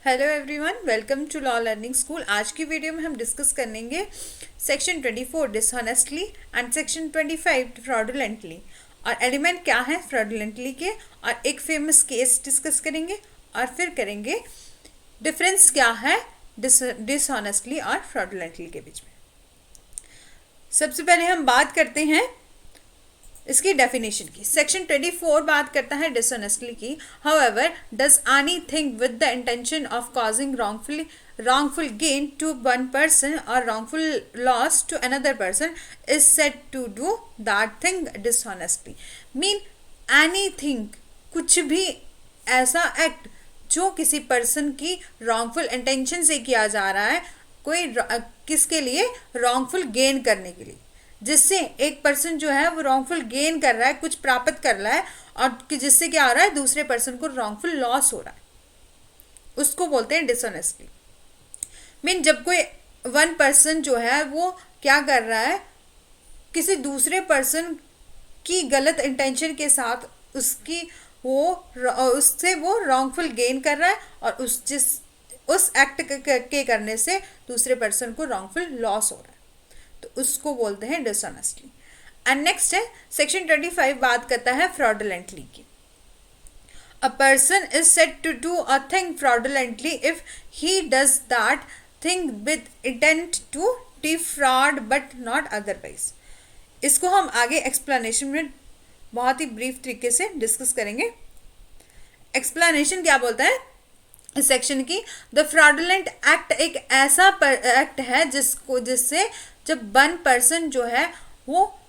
Hello everyone, welcome to law learning school. आज की video में हम डिस्कस करेंगे section 24 dishonestly and section 25 fraudulently. और एलिमेंट क्या है फ्रॉडुलेंटली के, और एक फेमस केस डिस्कस करेंगे और फिर करेंगे डिफरेंस क्या है डिसऑनेस्टली और फ्रॉडुलेंटली के बीच में। सबसे पहले हम बात करते हैं इसकी डेफिनेशन की। सेक्शन 24 बात करता है डिसऑनेस्टली की। However does anything with the intention of causing wrongful gain to one person or wrongful loss to another person is said to do that thing dishonestly. Mean anything, कुछ भी ऐसा act जो किसी person की wrongful intention से किया जा रहा है, कोई किसके लिए, wrongful gain करने के लिए, जिससे एक पर्सन जो है वो रॉन्गफुल गेन कर रहा है, कुछ प्राप्त कर रहा है, और जिससे क्या हो रहा है, दूसरे पर्सन को रॉन्गफुल लॉस हो रहा है, उसको बोलते हैं डिसऑनेस्टली। मीन जब कोई वन पर्सन जो है वो क्या कर रहा है, किसी दूसरे पर्सन की गलत इंटेंशन के साथ उससे वो रॉन्गफुल गेन कर रहा है, और उस एक्ट के करने से दूसरे पर्सन को रॉन्गफुल लॉस हो रहा है, तो उसको बोलते हैं डिसऑनेस्टली। एंड नेक्स्ट है सेक्शन 25 बात करता है फ्रॉडुलेंटली की। A person is said to do a thing fraudulently if he does that thing with intent to defraud but not otherwise. इसको हम आगे एक्सप्लेनेशन में बहुत ही ब्रीफ तरीके से डिस्कस करेंगे। एक्सप्लेनेशन क्या बोलता है इस सेक्शन की, द फ्रॉडुलेंट एक्ट एक ऐसा एक्ट है जिससे जब वन पर्सन जो है वो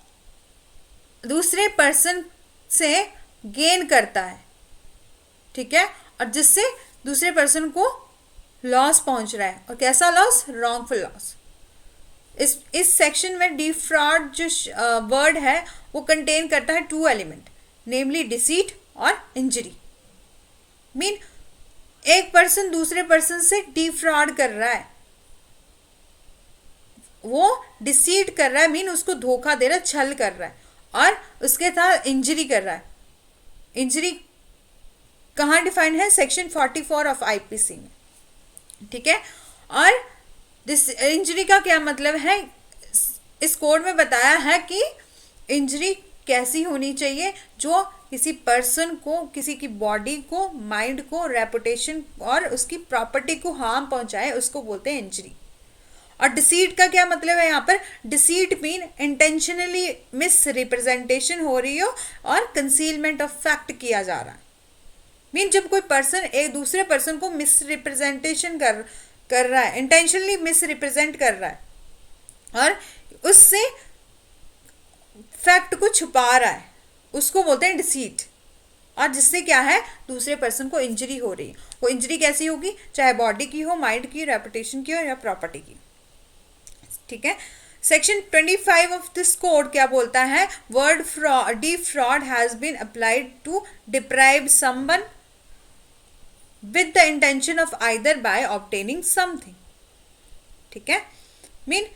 दूसरे पर्सन से गेन करता है, ठीक है, और जिससे दूसरे पर्सन को लॉस पहुंच रहा है, और कैसा लॉस, रॉन्गफुल लॉस। इस सेक्शन में डिफ्रॉड जो वर्ड है वो कंटेन करता है टू एलिमेंट, नेमली डिसीट और इंजरी। मीन एक पर्सन दूसरे पर्सन से डिफ्रॉड कर रहा है, वो डिसीट कर रहा है, मीन उसको धोखा दे रहा है, छल कर रहा है, और उसके साथ इंजरी कर रहा है। इंजरी कहाँ डिफाइंड है, सेक्शन 44 ऑफ आईपीसी में, ठीक है। और इंजरी का क्या मतलब है, इस कोड में बताया है कि इंजरी कैसी होनी चाहिए, जो किसी पर्सन को, किसी की बॉडी को, माइंड को, रेपुटेशन और उसकी प्रॉपर्टी को हार्म पहुंचाए, उसको बोलते हैं इंजरी। और डिसीट का क्या मतलब है, यहाँ पर deceit mean intentionally miss representation हो रही हो और कंसीलमेंट ऑफ फैक्ट किया जा रहा है। मीन जब कोई पर्सन एक दूसरे पर्सन को मिस रिप्रेजेंटेशन कर रहा है, इंटेंशनली मिस रिप्रेजेंट कर रहा है, और उससे फैक्ट को छुपा रहा है, उसको बोलते हैं डिसीट। और जिससे क्या है, दूसरे पर्सन को इंजरी हो रही है। वो इंजरी कैसी होगी, चाहे बॉडी की हो, माइंड की, रेपुटेशन की हो, या प्रॉपर्टी की, ठीक है। सेक्शन 25 ऑफ दिस कोड क्या बोलता है, word defraud has been applied to deprive someone with the intention of either by obtaining something, ठीक है। मीन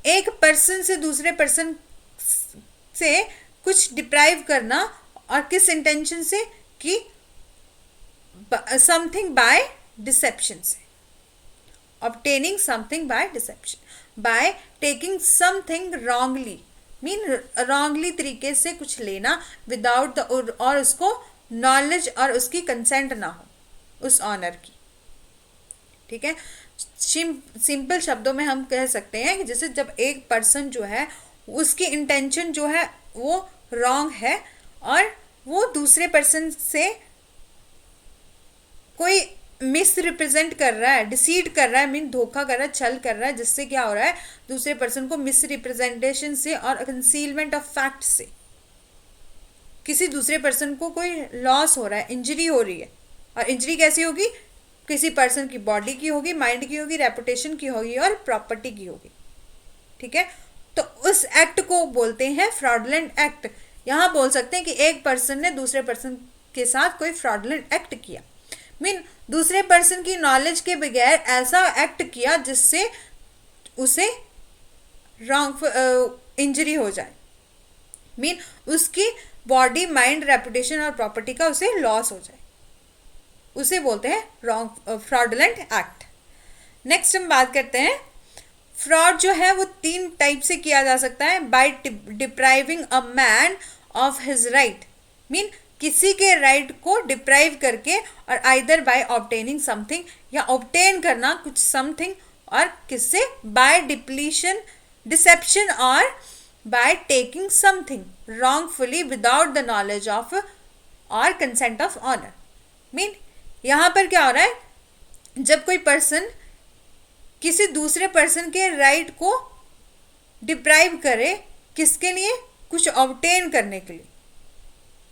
एक पर्सन से दूसरे पर्सन से कुछ डिप्राइव करना, और किस इंटेंशन से, कि समथिंग बाय डिसेप्शन से, obtaining something by deception, by taking something wrongly, mean wrongly तरीके से कुछ लेना विदाउट द, और उसको नॉलेज और उसकी कंसेंट ना हो उस ऑनर की, ठीक है। सिंपल शब्दों में हम कह सकते हैं कि जैसे जब एक पर्सन जो है उसकी इंटेंशन जो है वो रॉन्ग है, और वो दूसरे पर्सन से कोई मिस रिप्रेजेंट कर रहा है, डिसीट कर रहा है, मीन धोखा कर रहा है, छल कर रहा है, जिससे क्या हो रहा है, दूसरे पर्सन को मिस रिप्रेजेंटेशन से और कंसीलमेंट ऑफ फैक्ट से किसी दूसरे पर्सन को कोई लॉस हो रहा है, इंजरी हो रही है। और इंजरी कैसी होगी, किसी पर्सन की बॉडी की होगी, माइंड की होगी, रेपुटेशन की होगी, और प्रॉपर्टी की होगी, ठीक है। तो उस एक्ट को बोलते हैं फ्रॉडुलेंट एक्ट। यहाँ बोल सकते हैं कि एक पर्सन ने दूसरे पर्सन के साथ कोई फ्रॉडुलेंट एक्ट किया, मीन दूसरे पर्सन की नॉलेज के बगैर ऐसा एक्ट किया जिससे उसे इंजरी हो जाए, मीन उसकी बॉडी, माइंड, रेपुटेशन और प्रॉपर्टी का उसे लॉस हो जाए, उसे बोलते हैं रॉन्ग फ्रॉडुलेंट एक्ट। नेक्स्ट हम बात करते हैं फ्रॉड जो है वो 3 टाइप से किया जा सकता है। By depriving a man of his right, mean किसी के राइट को डिप्राइव करके, और आइदर बाय ऑब्टेनिंग समथिंग, या ऑब्टेन करना कुछ समथिंग, और किससे, बाय डिप्लीशन डिसेप्शन, और by taking something wrongfully without the knowledge of और कंसेंट ऑफ ऑनर। मीन यहाँ पर क्या हो रहा है, जब कोई पर्सन किसी दूसरे पर्सन के राइट को डिप्राइव करे, किसके लिए, कुछ ऑब्टेन करने के लिए,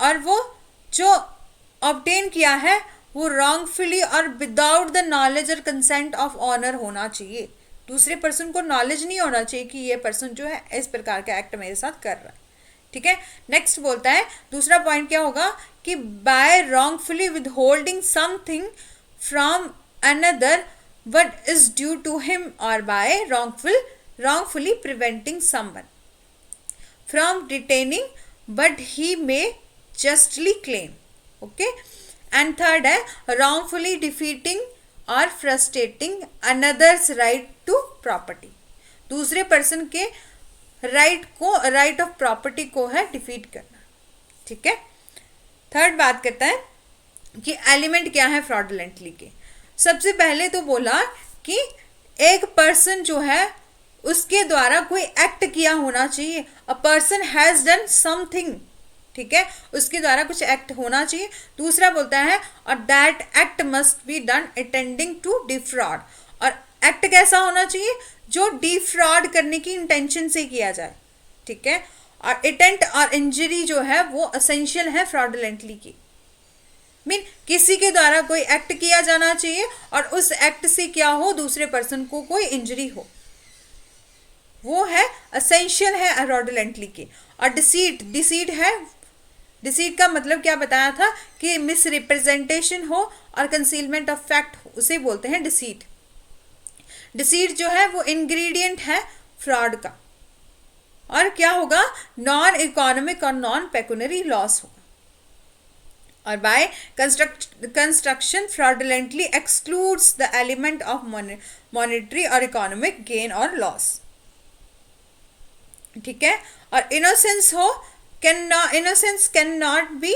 और वो जो ऑब्टेन किया है वो रॉन्गफुली और विदाउट द नॉलेज और कंसेंट ऑफ ऑनर होना चाहिए। दूसरे पर्सन को नॉलेज नहीं होना चाहिए कि ये पर्सन जो है इस प्रकार का एक्ट मेरे साथ कर रहा है। ठीक है, नेक्स्ट बोलता है दूसरा पॉइंट क्या होगा कि by wrongfully withholding something from another what is due to him, or by wrongfully preventing someone from retaining what he may justly claim. Okay, and third है wrongfully defeating or frustrating another's right to property, दूसरे person के right of property को है defeat करना। ठीक है, third बात करता है कि एलिमेंट क्या है फ्रॉडुलेंटली के। सबसे पहले तो बोला कि एक पर्सन जो है उसके द्वारा कोई एक्ट किया होना चाहिए, a person has done something. ठीक है, उसके द्वारा कुछ एक्ट होना चाहिए। दूसरा बोलता है और that act must be done attending to defraud, और एक्ट कैसा होना चाहिए, जो डिफ्रॉड करने की इंटेंशन से किया जाए। ठीक है, और अटेंट और इंजरी जो है वो असेंशियल है फ्रॉडुलेंटली की। मीन किसी के द्वारा कोई एक्ट किया जाना चाहिए और उस एक्ट से क्या हो, दूसरे पर्सन को कोई इंजरी हो, वो है असेंशियल है फ्रॉडुलेंटली की। और डिसीट है, डिसीट का मतलब क्या बताया था कि मिस रिप्रेजेंटेशन हो और कंसीलमेंट ऑफ फैक्ट हो, उसे बोलते हैं डिसीट। डिसीट जो है वो इंग्रेडिएंट है फ्रॉड का। और क्या होगा, नॉन इकोनॉमिक और नॉन पेकुनरी लॉस होगा। और by construction fraudulently excludes the element of monetary और इकोनॉमिक गेन और लॉस। ठीक है, और इनोसेंस हो, innocence can not be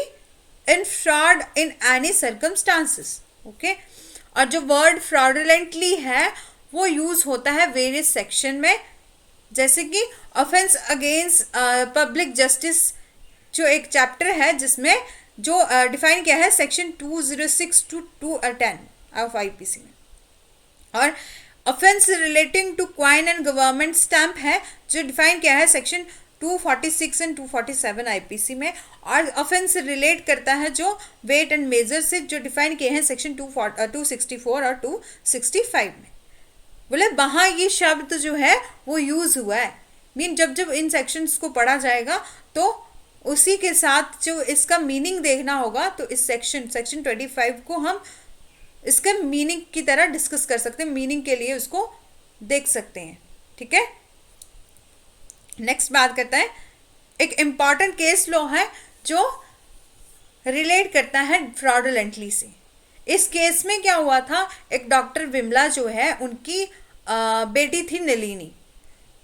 in fraud in any circumstances. Okay, और जो वर्ड फ्रॉडुलेंटली है वो यूज होता है वेरियस सेक्शन में, जैसे कि ऑफेंस अगेंस्ट पब्लिक जस्टिस जो एक चैप्टर है जिसमें जो डिफाइन किया है सेक्शन 206 to 210 ऑफ आईपीसी में, और offence relating to coin and government stamp है जो डिफाइन किया है सेक्शन 246 एंड 247 आईपीसी में, और ऑफेंस रिलेट करता है जो वेट एंड मेजर से जो डिफाइन किए हैं सेक्शन 264 और 265 में। बोले वहाँ ये शब्द जो है वो यूज हुआ है। मीन जब जब इन सेक्शंस को पढ़ा जाएगा तो उसी के साथ जो इसका मीनिंग देखना होगा, तो इस सेक्शन 25 को हम इसके मीनिंग की तरह डिस्कस कर सकते हैं, मीनिंग के लिए उसको देख सकते हैं। ठीक है, नेक्स्ट बात करता है एक इम्पॉर्टेंट केस लॉ है जो रिलेट करता है फ्रॉडुलेंटली से। इस केस में क्या हुआ था, एक डॉक्टर विमला जो है उनकी बेटी थी नलिनी,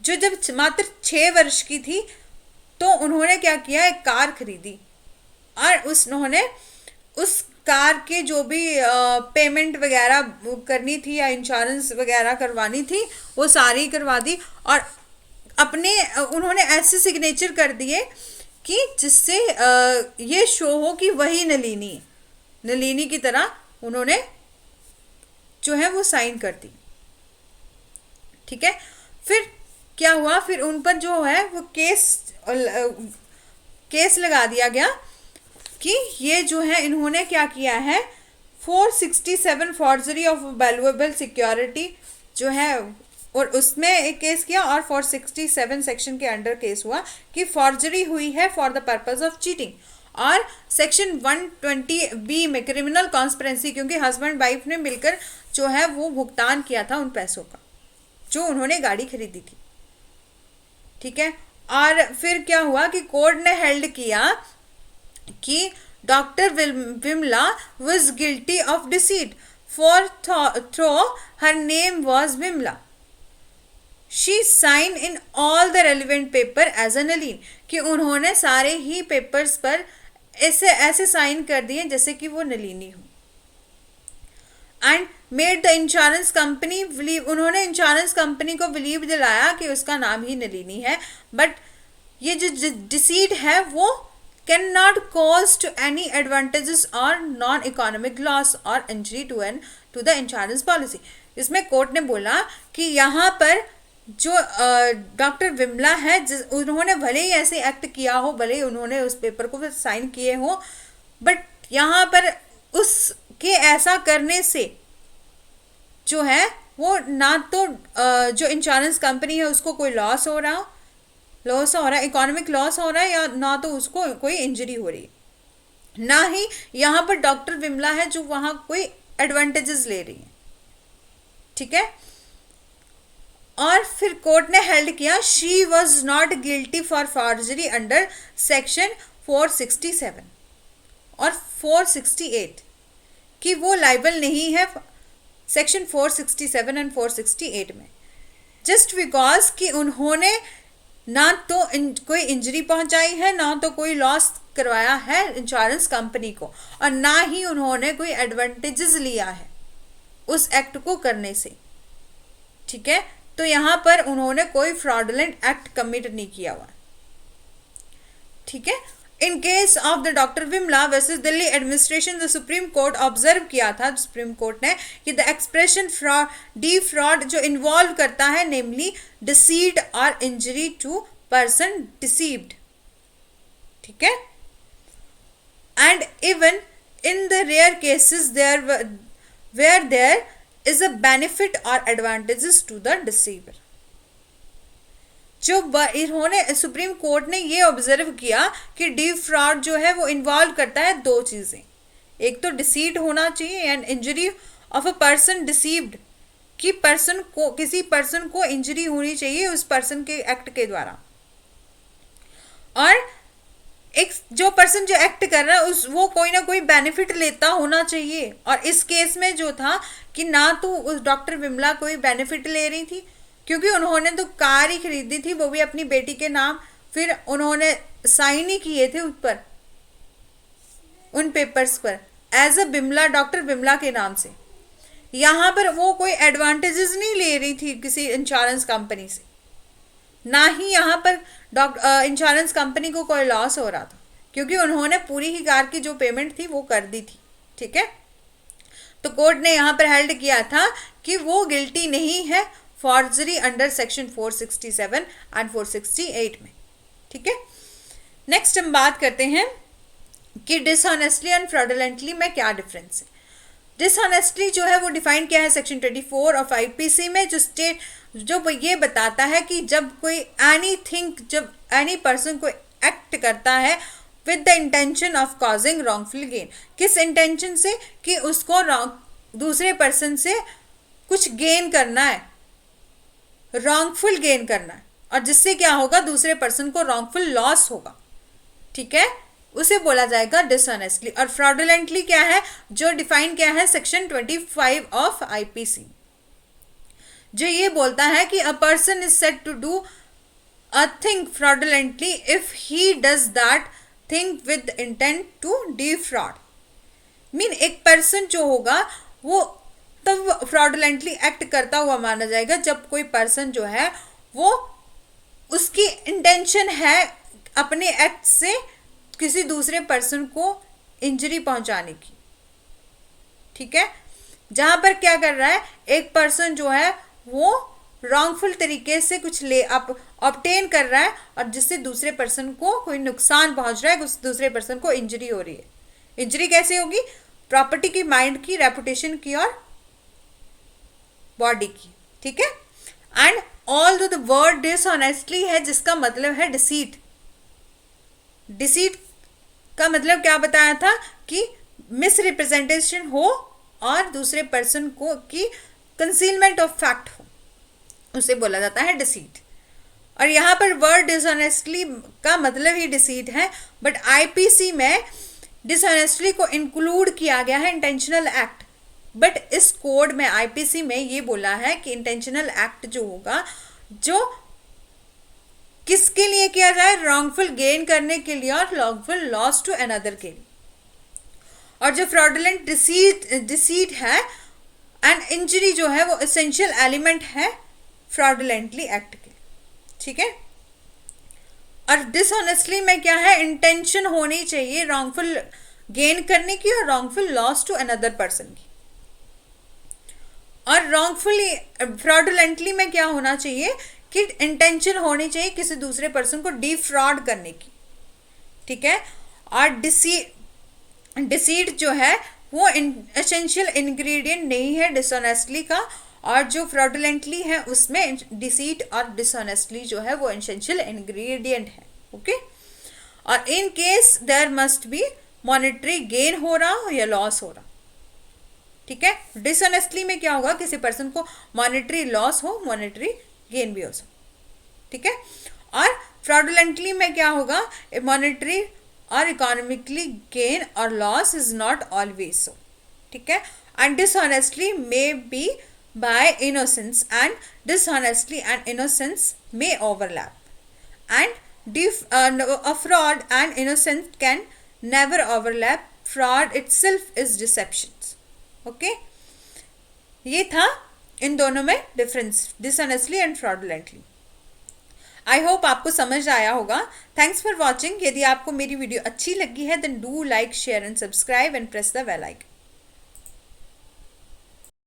जो जब मात्र 6 वर्ष की थी तो उन्होंने क्या किया, एक कार खरीदी, और उन्होंने उस कार के जो भी पेमेंट वगैरह करनी थी या इंश्योरेंस वगैरह करवानी थी वो सारी करवा दी, और अपने उन्होंने ऐसे सिग्नेचर कर दिए कि जिससे ये शो हो कि वही नलिनी की तरह उन्होंने जो है वो साइन कर दी। ठीक है, फिर क्या हुआ, फिर उन पर जो है वो केस लगा दिया गया कि ये जो है इन्होंने क्या किया है, 467 फॉर्जरी ऑफ वैल्यूएबल सिक्योरिटी जो है, और उसमें एक केस किया, और 467 सेक्शन के अंडर केस हुआ कि फॉर्जरी हुई है for the purpose of cheating, और सेक्शन 120B में क्रिमिनल कॉन्स्पिरेंसी, क्योंकि हस्बैंड वाइफ ने मिलकर जो है वो भुगतान किया था उन पैसों का जो उन्होंने गाड़ी खरीदी थी। ठीक है, और फिर क्या हुआ कि कोर्ट ने हेल्ड किया कि Dr. Vimla was guilty of deceit, for though her name was Vimla, she signed in all the relevant paper as a Nalin, कि उन्होंने सारे ही पेपर्स पर ऐसे ऐसे साइन कर दिए जैसे कि वो नलिनी हो. And made the insurance company believe, उन्होंने इंश्योरेंस कंपनी को बिलीव दिलाया कि उसका नाम ही नलिनी है. बट ये जो डिसीट है वो can not cause to any advantages और नॉन इकोनॉमिक लॉस और injury to the insurance policy. इसमें कोर्ट ने बोला कि यहाँ पर जो डॉक्टर विमला है, उन्होंने भले ही ऐसे एक्ट किया हो, भले ही उन्होंने उस पेपर को साइन किए हो, बट यहाँ पर उसके ऐसा करने से जो है वो ना तो जो इंश्योरेंस कंपनी है उसको कोई लॉस हो रहा, इकोनॉमिक लॉस हो रहा है, या ना तो उसको कोई इंजरी हो रही है, ना ही यहाँ पर डॉक्टर विमला है जो वहाँ कोई एडवांटेजेस ले रही है. ठीक है. और फिर कोर्ट ने हेल्ड किया she was not guilty for forgery under section 467 और 468, कि वो लाइबल नहीं है सेक्शन 467 एंड 468 में, जस्ट बिकॉज कि उन्होंने ना तो कोई इंजरी पहुंचाई है, ना तो कोई लॉस करवाया है इंश्योरेंस कंपनी को, और ना ही उन्होंने कोई एडवांटेजेस लिया है उस एक्ट को करने से. ठीक है. तो यहाँ पर उन्होंने कोई फ्रॉडुलेंट एक्ट कमिट नहीं किया हुआ. ठीक है. In case of the doctor Vimla versus Delhi administration, the supreme court observe किया था सुप्रीम कोर्ट ने कि द एक्सप्रेशन फ्रॉड जो इन्वॉल्व करता है नेमली डिसीट और इंजरी टू पर्सन डिसीव्ड. ठीक है. And even in the rare cases where there is a benefit or advantages to the deceiver. जो इन्होंने सुप्रीम कोर्ट ने ये ऑब्जर्व किया कि डिफ्रॉड जो है वो इन्वॉल्व करता है दो चीज़ें, एक तो डिसीट होना चाहिए and injury of a person deceived, कि पर्सन को, किसी पर्सन को इंजरी होनी चाहिए उस पर्सन के एक्ट के द्वारा, और एक जो पर्सन जो एक्ट कर रहा है वो कोई ना कोई बेनिफिट लेता होना चाहिए. और इस केस में जो था कि ना तो उस डॉक्टर विमला कोई बेनिफिट ले रही थी, क्योंकि उन्होंने तो कार ही खरीदी थी, वो भी अपनी बेटी के नाम, फिर उन्होंने साइन ही किए थे उस पर, उन पेपर्स पर as a Bimla, doctor Bimla के नाम से. यहाँ पर वो कोई एडवांटेजेस नहीं ले रही थी किसी इंश्योरेंस कंपनी से, ना ही यहाँ पर इंश्योरेंस कंपनी को कोई लॉस हो रहा था, क्योंकि उन्होंने पूरी ही कार की जो पेमेंट थी वो कर दी थी. ठीक है. तो कोर्ट ने यहाँ पर हेल्ड किया था कि वो गिल्टी नहीं है फॉर्जरी अंडर सेक्शन 467 एंड 468 में. ठीक है. नेक्स्ट हम बात करते हैं कि डिसऑनेस्टली एंड फ्रॉडुलेंटली में क्या डिफरेंस है. डिसऑनेस्टली जो है वो डिफाइन किया है सेक्शन 24 ऑफ आईपीसी में, जो ये बताता है कि जब कोई जब एनी पर्सन को एक्ट करता है with the intention of causing wrongful gain, किस इंटेंशन से, कि उसको दूसरे पर्सन से कुछ गेन करना है, रॉन्गफुल गेन करना है, और जिससे क्या होगा, दूसरे पर्सन को रॉन्गफुल लॉस होगा. ठीक है. उसे बोला जाएगा डिसऑनेस्टली. और फ्रॉडुलेंटली क्या है, जो डिफाइन किया है सेक्शन 25 ऑफ आईपीसी, जो ये बोलता है कि a person is said to do a thing fraudulently if he does that thing with intent to defraud. Mean एक पर्सन जो होगा वो तब फ्रॉडुलेंटली एक्ट करता हुआ माना जाएगा जब कोई पर्सन जो है वो उसकी इंटेंशन है अपने एक्ट से किसी दूसरे पर्सन को इंजरी पहुंचाने की. ठीक है. जहां पर क्या कर रहा है, एक पर्सन जो है वो रॉन्गफुल तरीके से कुछ ऑब्टेन कर रहा है, और जिससे दूसरे पर्सन को कोई नुकसान पहुंच रहा है, उस दूसरे पर्सन को इंजरी हो रही है. इंजरी कैसे होगी, प्रॉपर्टी की, माइंड की, रेपुटेशन की और बॉडी की. ठीक है. And all the word dishonestly है जिसका मतलब है डिसीट. डिसीट का मतलब क्या बताया था कि मिसरिप्रेजेंटेशन हो और दूसरे पर्सन को की कंसीलमेंट ऑफ फैक्ट हो, उसे बोला जाता है डिसीट. और यहाँ पर वर्ड डिसऑनेस्टली का मतलब ही डिसीट है, बट आईपीसी में डिसऑनेस्टली को इंक्लूड किया गया है इंटेंशनल एक्ट, बट इस कोड में आईपीसी में ये बोला है कि इंटेंशनल एक्ट जो होगा, जो किसके लिए किया जाए, रॉन्गफुल गेन करने के लिए और रॉन्गफुल लॉस टू अनदर के लिए। और जो फ्रॉडुलेंट डिसीट है एंड इंजरी जो है वो एसेंशियल एलिमेंट है फ्रॉडुलेंटली एक्ट के, ठीक है। और डिसऑनेस्टली में क्या है, इंटेंशन होनी चाहिए रॉन्गफुल गेन करने की और wrongful loss to another person की। और रॉन्गफुली फ्रॉडुलेंटली में क्या होना चाहिए कि इंटेंशन होनी चाहिए किसी दूसरे पर्सन को डिफ्रॉड करने की, ठीक है। और डिसीट जो है वो एसेंशियल इंग्रेडिएंट नहीं है डिसऑनेस्टली का, और जो फ्रॉडुलेंटली है उसमें डिसीट और डिसऑनेस्टली जो है वो एसेंशियल इंग्रेडिएंट है, ओके। और in case there must be monetary gain हो रहा हो या लॉस हो रहा, ठीक है। डिसऑनेस्टली में क्या होगा, किसी पर्सन को मॉनेटरी लॉस हो, मॉनेटरी गेन भी हो सकता, ठीक है। और फ्रॉडुलेंटली में क्या होगा, मॉनेटरी और इकोनॉमिकली गेन और loss is not always so, ठीक है। And dishonestly may be by innocence and dishonestly and innocence may overlap and fraud and innocence can never overlap, fraud itself is deception, okay. ये था इन दोनों में difference, dishonestly and fraudulently. I hope आपको समझ आया होगा। Thanks for watching. यदि आपको मेरी वीडियो अच्छी लगी है then do like, share and subscribe and press the bell icon.